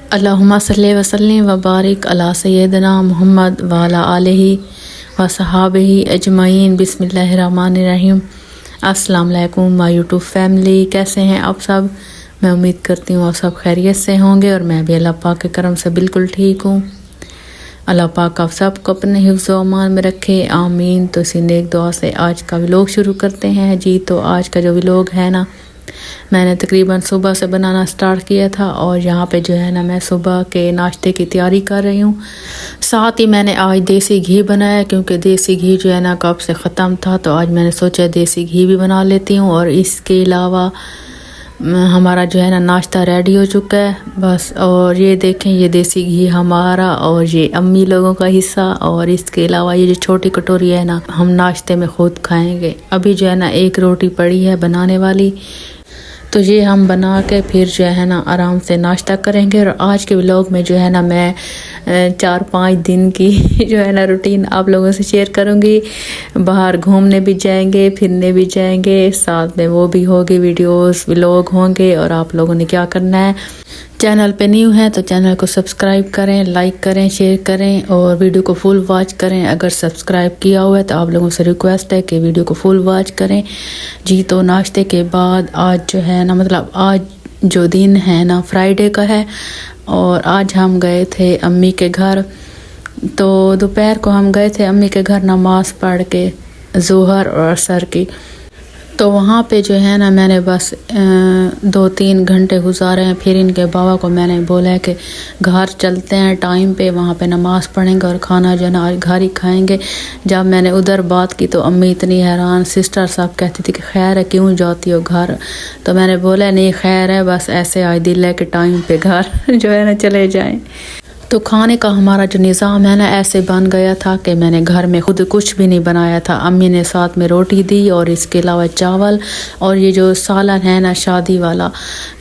अल्लाहुम्मा सल्ली व सल्लिम व बारिक अला सय्यदना मुहम्मद व अला आलिहि व सहाबिहि अजमईन। बिस्मिल्लाहिर्रहमानिर्रहीम। अस्सलाम वालेकुम माय यूट्यूब फैमिली, कैसे हैं आप सब। मैं उम्मीद करती हूँ आप सब खैरियत से होंगे और मैं भी अल्लाह पाक के करम से बिल्कुल ठीक हूँ। अल्लाह पाक आप सबको अपने हिफ्ज़ व अमान में रखे, आमीन। तो इसी नेक दुआ से आज का व्लॉग शुरू करते हैं जी। तो आज का जो व्लॉग है ना, मैंने तकरीबन सुबह से बनाना स्टार्ट किया था और यहाँ पे जो है ना मैं सुबह के नाश्ते की तैयारी कर रही हूँ। साथ ही मैंने आज देसी घी बनाया, क्योंकि देसी घी जो है ना कब से ख़त्म था, तो आज मैंने सोचा देसी घी भी बना लेती हूँ। और इसके अलावा हमारा जो है ना नाश्ता रेडी हो चुका है बस। और ये देखें, ये देसी घी हमारा और ये अम्मी लोगों का हिस्सा। और इसके अलावा ये जो छोटी कटोरी है ना, हम नाश्ते में खुद खाएंगे। अभी जो है ना एक रोटी पड़ी है बनाने वाली, तो ये हम बना के फिर जो है ना आराम से नाश्ता करेंगे। और आज के व्लॉग में जो है ना मैं 4-5 दिन की जो है ना रूटीन आप लोगों से शेयर करूँगी। बाहर घूमने भी जाएंगे, फिरने भी जाएंगे, साथ में वो भी होगी, वीडियोस व्लॉग होंगे। और आप लोगों ने क्या करना है, चैनल पे न्यू है तो चैनल को सब्सक्राइब करें, लाइक करें, शेयर करें और वीडियो को फुल वॉच करें। अगर सब्सक्राइब किया हुआ है तो आप लोगों से रिक्वेस्ट है कि वीडियो को फुल वॉच करें जी। तो नाश्ते के बाद आज जो है ना, मतलब आज जो दिन है ना फ्राइडे का है, और आज हम गए थे अम्मी के घर। तो दोपहर को हम गए थे अम्मी के घर नमाज पढ़ के, ज़ोहर और असर की। तो वहाँ पे जो है ना मैंने बस 2-3 घंटे गुजारे हैं। फिर इनके बाबा को मैंने बोला है कि घर चलते हैं टाइम पे, वहाँ पे नमाज़ पढ़ेंगे और खाना जो है ना घर ही खाएंगे। जब मैंने उधर बात की तो अम्मी इतनी हैरान, सिस्टर साहब कहती थी कि खैर है क्यों जाती हो घर। तो मैंने बोला नहीं खैर है, बस ऐसे आज दिल है कि टाइम पे घर जो है ना चले जाएँ। तो खाने का हमारा जो निज़ाम है ना ऐसे बन गया था कि मैंने घर में खुद कुछ भी नहीं बनाया था। अम्मी ने साथ में रोटी दी और इसके अलावा चावल। और ये जो सालन है ना शादी वाला,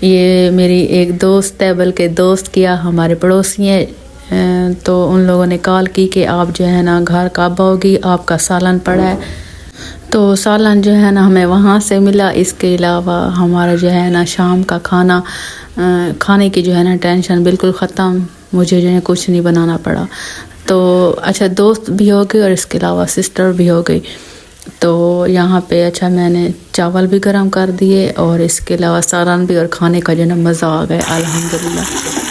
ये मेरी एक दोस्त है, बल्कि दोस्त किया हमारे पड़ोसी हैं, तो उन लोगों ने कॉल की कि आप जो है ना घर कब आओगी, आपका सालन पड़ा है। तो सालन जो है ना हमें वहाँ से मिला। इसके अलावा हमारा जो है ना शाम का खाना, खाने की जो है ना टेंशन बिल्कुल ख़त्म, मुझे जो है कुछ नहीं बनाना पड़ा। तो अच्छा दोस्त भी हो गई और इसके अलावा सिस्टर भी हो गई। तो यहाँ पे अच्छा मैंने चावल भी गरम कर दिए और इसके अलावा सालन भी, और खाने का जो है ना मज़ा आ गया अल्हम्दुलिल्लाह।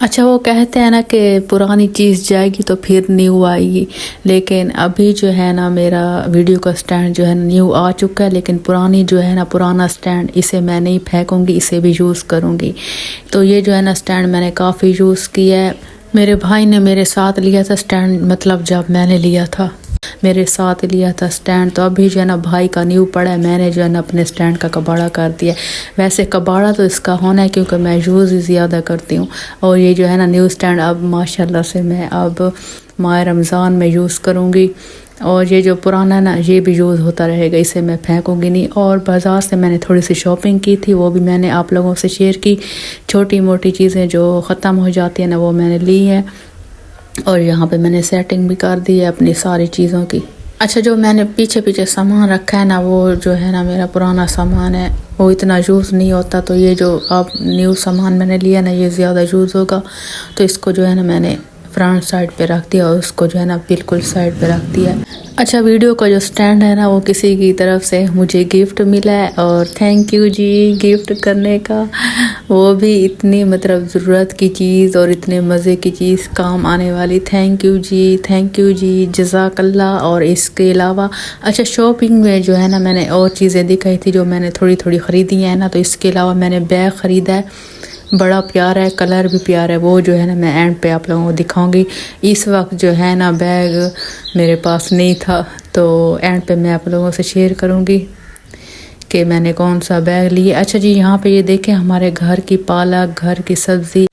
अच्छा, वो कहते हैं ना कि पुरानी चीज़ जाएगी तो फिर न्यू आएगी, लेकिन अभी जो है ना मेरा वीडियो का स्टैंड जो है न्यू आ चुका है, लेकिन पुरानी जो है ना पुराना स्टैंड इसे मैं नहीं फेंकूँगी, इसे भी यूज़ करूँगी। तो ये जो है ना स्टैंड मैंने काफ़ी यूज़ किया है। मेरे भाई ने मेरे साथ लिया था स्टैंड, मतलब जब मैंने लिया था मेरे साथ लिया था स्टैंड, तो अभी जो है ना भाई का न्यू पड़ा है, मैंने जो है ना अपने स्टैंड का कबाड़ा कर दिया। वैसे कबाड़ा तो इसका होना है क्योंकि मैं यूज़ ही ज़्यादा करती हूँ। और ये जो है ना न्यू स्टैंड अब माशाल्लाह से मैं अब माह रमज़ान में यूज़ करूँगी। और ये जो पुराना है ना ये भी यूज़ होता रहेगा, इसे मैं फेंकूँगी नहीं। और बाज़ार से मैंने थोड़ी सी शॉपिंग की थी, वो भी मैंने आप लोगों से शेयर की। छोटी मोटी चीज़ें जो ख़त्म हो जाती हैं ना वो मैंने ली हैं। और यहाँ पे मैंने सेटिंग भी कर दी है अपनी सारी चीज़ों की। अच्छा, जो मैंने पीछे पीछे सामान रखा है ना वो जो है ना मेरा पुराना सामान है, वो इतना यूज़ नहीं होता। तो ये जो अब न्यू सामान मैंने लिया ना ये ज़्यादा यूज़ होगा, तो इसको जो है ना मैंने फ्रंट साइड पे रख दिया और उसको जो है ना बिल्कुल साइड पे रख दिया। अच्छा, वीडियो का जो स्टैंड है ना वो किसी की तरफ से मुझे गिफ्ट मिला है, और थैंक यू जी गिफ्ट करने का। वो भी इतनी मतलब ज़रूरत की चीज़ और इतने मज़े की चीज़, काम आने वाली। थैंक यू जी, जज़ाकल्लाह। और इसके अलावा अच्छा, शॉपिंग में जो है ना मैंने और चीज़ें दिखाई थी जो मैंने थोड़ी थोड़ी ख़रीदी हैं ना। तो इसके अलावा मैंने बैग ख़रीदा है, बड़ा प्यारा है, कलर भी प्यारा है। वो जो है ना मैं एंड पे आप लोगों को दिखाऊंगी। इस वक्त जो है ना बैग मेरे पास नहीं था, तो एंड पे मैं आप लोगों से शेयर करूंगी कि मैंने कौन सा बैग लिया। अच्छा जी, यहाँ पे ये देखें हमारे घर की पालक, घर की सब्ज़ी।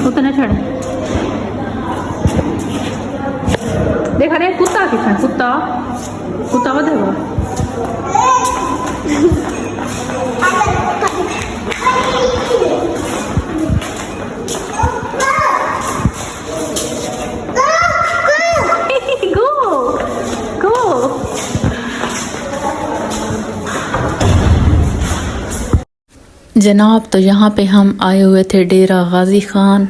उतने छड़े देख रहे कुत्ता कितना कुत्ता कुत्ता बधेगा जनाब। तो यहाँ पे हम आए हुए थे डेरा गाजी खान।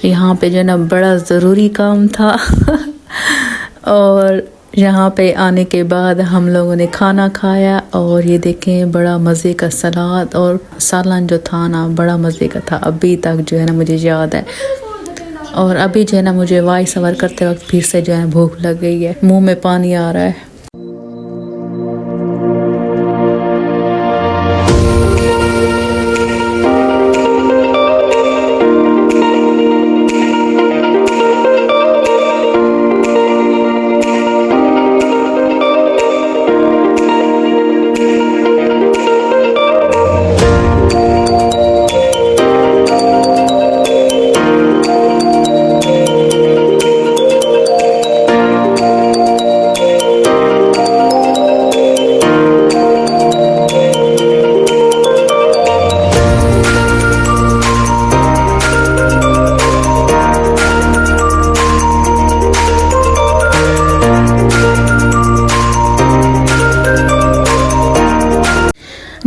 यहाँ पे जो ना बड़ा ज़रूरी काम था और यहाँ पे आने के बाद हम लोगों ने खाना खाया। और ये देखें बड़ा मज़े का सलाद और सालन जो था ना बड़ा मज़े का था, अभी तक जो है ना मुझे याद है। और अभी जो है ना मुझे वॉइस ओवर करते वक्त फिर से जो है भूख लग गई है, मुँह में पानी आ रहा है।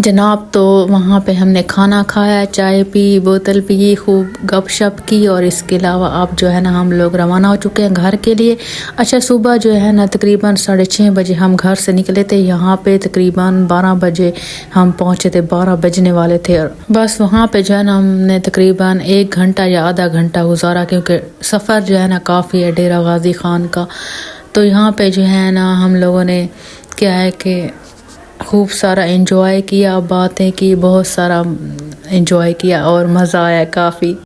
जनाब तो वहाँ पे हमने खाना खाया, चाय पी, बोतल पी, खूब गपशप की और इसके अलावा अब जो है ना हम लोग रवाना हो चुके हैं घर के लिए। अच्छा सुबह जो है ना तकरीबन 6:30 बजे हम घर से निकले थे। यहाँ पे तकरीबन 12 बजे हम पहुँचे थे, 12 बजने वाले थे। और बस वहाँ पे जो है ना हमने तकरीबन 1 घंटा या आधा घंटा गुजारा, क्योंकि सफ़र जो है ना काफ़ी है डेरा गाजी ख़ान का। तो यहाँ पे जो है ना हम लोगों ने क्या है कि खूब सारा एंजॉय किया, बातें की, बहुत सारा एंजॉय किया और मज़ा आया काफ़ी।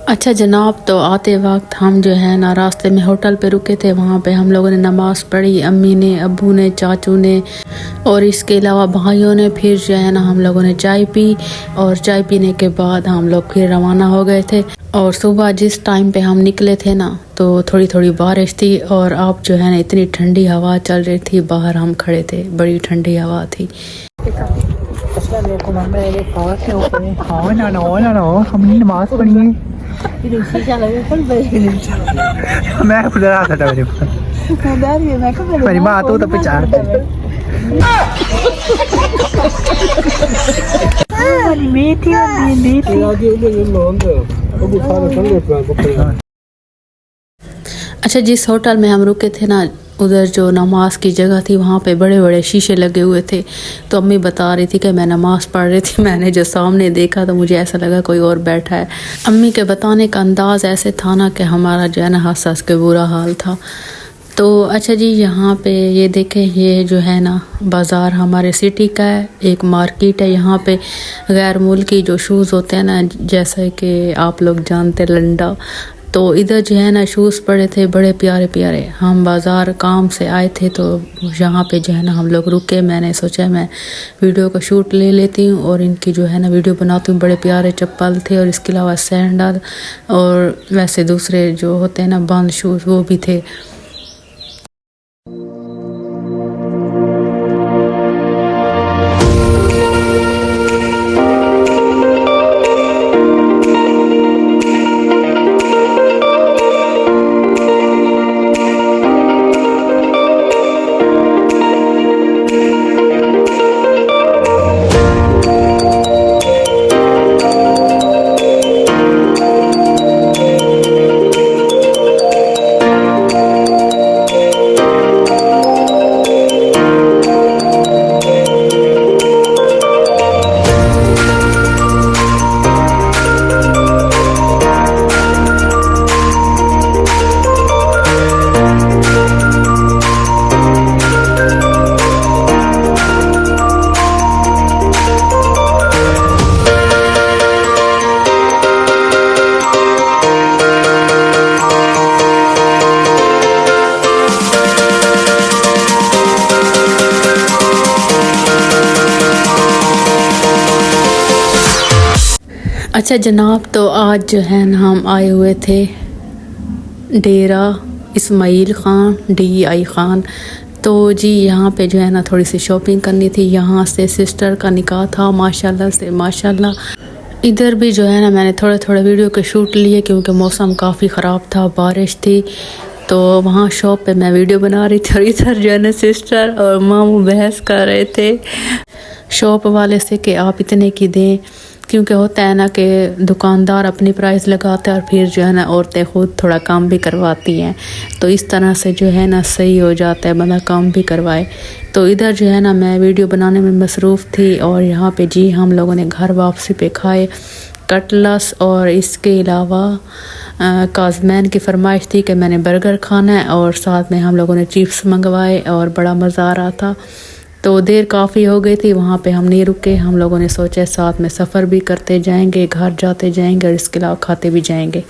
अच्छा जनाब तो आते वक्त हम जो है ना रास्ते में होटल पे रुके थे। वहाँ पे हम लोगों ने नमाज़ पढ़ी, अम्मी ने, अब्बू ने, चाचू ने और इसके अलावा भाइयों ने। फिर जो है ना हम लोगों ने चाय पी और चाय पीने के बाद हम लोग फिर रवाना हो गए थे। और सुबह जिस टाइम पे हम निकले थे ना तो थोड़ी थोड़ी बारिश थी और अब जो है ना इतनी ठंडी हवा चल रही थी। बाहर हम खड़े थे, बड़ी ठंडी हवा थी। मैं खुद रहा था मेरी माँ तो पहचान अच्छा जिस होटल में हम रुके थे ना उधर जो नमाज की जगह थी वहाँ पे बड़े बड़े शीशे लगे हुए थे। तो अम्मी बता रही थी कि मैं नमाज़ पढ़ रही थी, मैंने जो सामने देखा तो मुझे ऐसा लगा कोई और बैठा है। अम्मी के बताने का अंदाज ऐसे था ना कि हमारा जो है ना हंस हंस के बुरा हाल था। तो अच्छा जी यहाँ पे ये देखें, ये जो है ना बाज़ार हमारे सिटी का है, एक मार्केट है। यहाँ पे गैर मुल्की जो शूज़ होते हैं ना, जैसे कि आप लोग जानते लंडा, तो इधर जो है ना शूज़ पड़े थे बड़े प्यारे प्यारे। हम बाज़ार काम से आए थे तो यहाँ पे जो है ना हम लोग रुके। मैंने सोचा मैं वीडियो का शूट ले लेती हूँ और इनकी जो है ना वीडियो बनाती हूँ। बड़े प्यारे चप्पल थे और इसके अलावा सैंडल और वैसे दूसरे जो होते हैं ना बंद शूज़ वो भी थे। अच्छा जनाब तो आज जो है ना हम आए हुए थे डेरा इस्माइल ख़ान DI ख़ान। तो जी यहाँ पे जो है ना थोड़ी सी शॉपिंग करनी थी। यहाँ से सिस्टर का निकाह था माशाल्लाह से माशाल्लाह। इधर भी जो है ना मैंने थोड़े थोड़े वीडियो के शूट लिए क्योंकि मौसम काफ़ी ख़राब था, बारिश थी। तो वहाँ शॉप पे मैं वीडियो बना रही थी और इधर जो है ना सिस्टर और मामू बहस कर रहे थे शॉप वाले से कि आप इतने की दें, क्योंकि होता है ना कि दुकानदार अपनी प्राइस लगाते हैं और फिर जो है ना औरतें खुद थोड़ा काम भी करवाती हैं, तो इस तरह से जो है ना सही हो जाता है, बंदा काम भी करवाए। तो इधर जो है ना मैं वीडियो बनाने में मसरूफ़ थी और यहाँ पे जी हम लोगों ने घर वापसी पे खाए कटलस, और इसके अलावा काजमैन की फरमाइश थी कि मैंने बर्गर खाना है और साथ में हम लोगों ने चिप्स मंगवाए और बड़ा मज़ा आ रहा था। तो देर काफ़ी हो गई थी, वहाँ पे हम नहीं रुके, हम लोगों ने सोचा साथ में सफ़र भी करते जाएंगे, घर जाते जाएंगे और इसके अलावा खाते भी जाएंगे।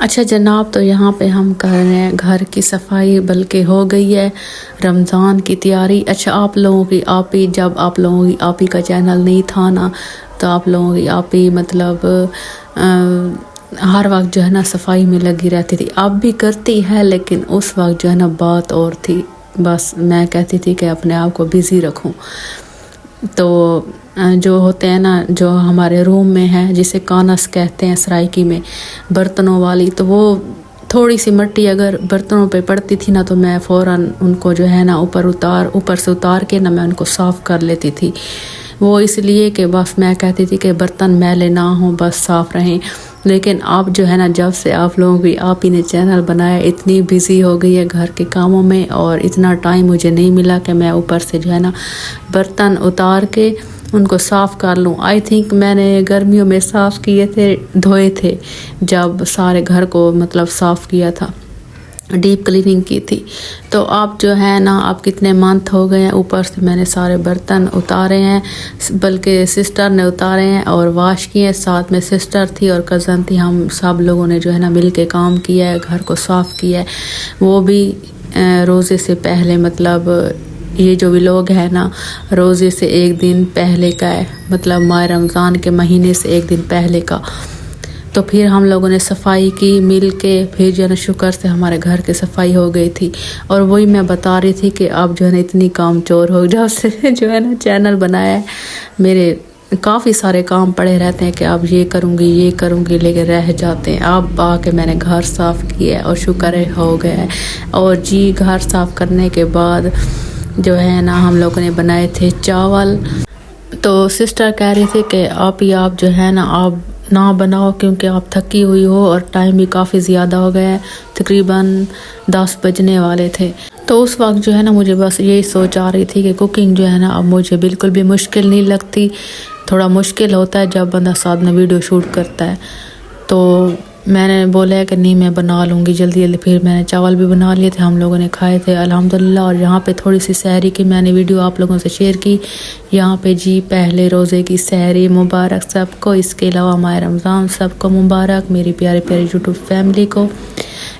अच्छा जनाब, तो यहाँ पे हम कर रहे हैं घर की सफाई, बल्कि हो गई है रमज़ान की तैयारी। अच्छा आप लोगों की आपी, जब आप लोगों की आपी का चैनल नहीं था ना, तो आप लोगों की आपी मतलब हर वक्त जो है ना सफाई में लगी रहती थी। अब भी करती है लेकिन उस वक्त जो है ना बात और थी, बस मैं कहती थी कि अपने आप को बिज़ी रखूं। तो जो होते हैं ना, जो हमारे रूम में है जिसे कानस कहते हैं सराइकी में, बर्तनों वाली, तो वो थोड़ी सी मिट्टी अगर बर्तनों पे पड़ती थी ना तो मैं फ़ौरन उनको जो है ना ऊपर से उतार के ना मैं उनको साफ़ कर लेती थी। वो इसलिए कि बस मैं कहती थी कि बर्तन मैले ना हों, बस साफ़ रहें। लेकिन अब जो है ना, जब से आप लोगों की आप ही ने चैनल बनाया, इतनी बिज़ी हो गई है घर के कामों में और इतना टाइम मुझे नहीं मिला कि मैं ऊपर से जो है ना बर्तन उतार के उनको साफ़ कर लूँ। आई थिंक मैंने गर्मियों में साफ़ किए थे, धोए थे, जब सारे घर को मतलब साफ़ किया था, डीप क्लीनिंग की थी। तो अब जो है ना, अब कितने मंथ हो गए हैं, ऊपर से मैंने सारे बर्तन उतारे हैं, बल्कि सिस्टर ने उतारे हैं और वाश किए। साथ में सिस्टर थी और कज़न थी, हम सब लोगों ने जो है ना मिल के काम किया है, घर को साफ़ किया है। वो भी रोज़े से पहले, मतलब ये जो व्लॉग है ना रोज़े से एक दिन पहले का है, मतलब माह रमज़ान के महीने से एक दिन पहले का। तो फिर हम लोगों ने सफाई की मिल के, फिर जो है ना शुक्र से हमारे घर की सफाई हो गई थी। और वही मैं बता रही थी कि अब जो है ना इतनी काम चोर हो, जब से जो है ना चैनल बनाया है, मेरे काफ़ी सारे काम पड़े रहते हैं कि अब ये करूँगी लेके रह जाते हैं। अब आके मैंने घर साफ़ किया और शुक्र है हो गया है। और जी घर साफ़ करने के बाद जो है ना हम लोगों ने बनाए थे चावल। तो सिस्टर कह रही थी कि आप जो है ना आप ना बनाओ क्योंकि आप थकी हुई हो और टाइम भी काफ़ी ज़्यादा हो गया है, तकरीबन 10 बजने वाले थे। तो उस वक्त जो है ना मुझे बस यही सोच आ रही थी कि कुकिंग जो है ना अब मुझे बिल्कुल भी मुश्किल नहीं लगती। थोड़ा मुश्किल होता है जब बंदा साथ में वीडियो शूट करता है। तो मैंने बोला है कि नहीं मैं बना लूँगी जल्दी जल्दी। फिर मैंने चावल भी बना लिए थे, हम लोगों ने खाए थे अल्हम्दुलिल्लाह। और यहाँ पे थोड़ी सी सहरी की मैंने वीडियो आप लोगों से शेयर की। यहाँ पे जी पहले रोज़े की सहरी मुबारक सबको, इसके अलावा माह रमज़ान सबको मुबारक, मेरी प्यारी प्यारी यूट्यूब फैमिली को।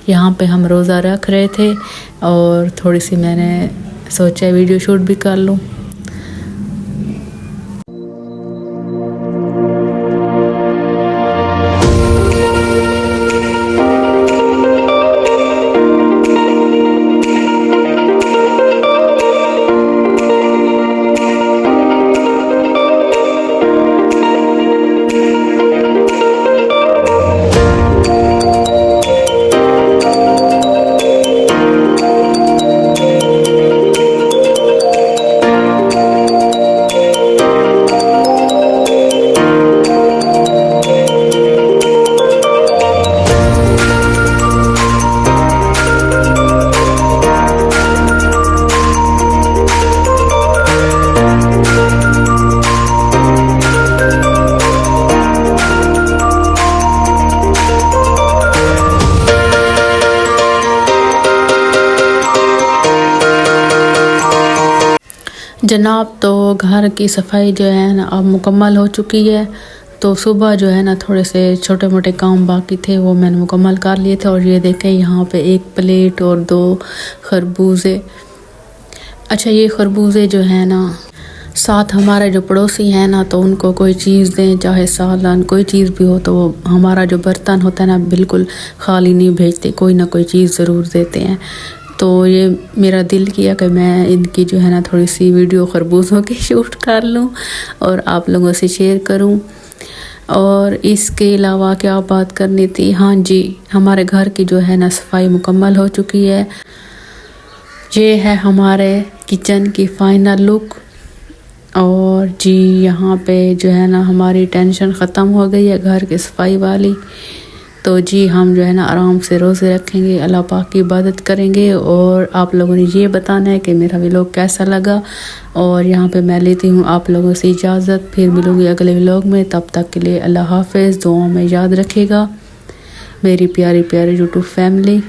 यहाँ पे हम रोज़ा रख रहे थे और थोड़ी सी मैंने सोचा वीडियो शूट भी कर लूँ। जनाब तो घर की सफाई जो है ना अब मुकम्मल हो चुकी है। तो सुबह जो है ना थोड़े से छोटे मोटे काम बाकी थे वो मैंने मुकम्मल कर लिए थे। और ये देखें यहाँ पे एक प्लेट और 2 खरबूजे। अच्छा ये खरबूजे जो है ना साथ हमारे जो पड़ोसी हैं ना तो उनको कोई चीज़ दें, चाहे सालन कोई चीज़ भी हो, तो हमारा जो बर्तन होता है ना बिल्कुल खाली नहीं भेजते, कोई ना कोई चीज़ ज़रूर देते हैं। तो ये मेरा दिल किया कि मैं इनकी जो है ना थोड़ी सी वीडियो खरबूजों की शूट कर लूँ और आप लोगों से शेयर करूँ। और इसके अलावा क्या बात करनी थी, हाँ जी हमारे घर की जो है ना सफाई मुकम्मल हो चुकी है। ये है हमारे किचन की फ़ाइनल लुक। और जी यहाँ पे जो है ना हमारी टेंशन ख़त्म हो गई है घर की सफाई वाली। तो जी हम जो है ना आराम से रोज़े रखेंगे, अल्लाह पाक की इबादत करेंगे। और आप लोगों ने ये बताना है कि मेरा व्लॉग कैसा लगा। और यहाँ पे मैं लेती हूँ आप लोगों से इजाज़त, फिर मिलूँगी अगले व्लॉग में। तब तक के लिए अल्लाह हाफ़िज़, दुआ में याद रखेगा मेरी प्यारी प्यारी यूट्यूब फैमिली।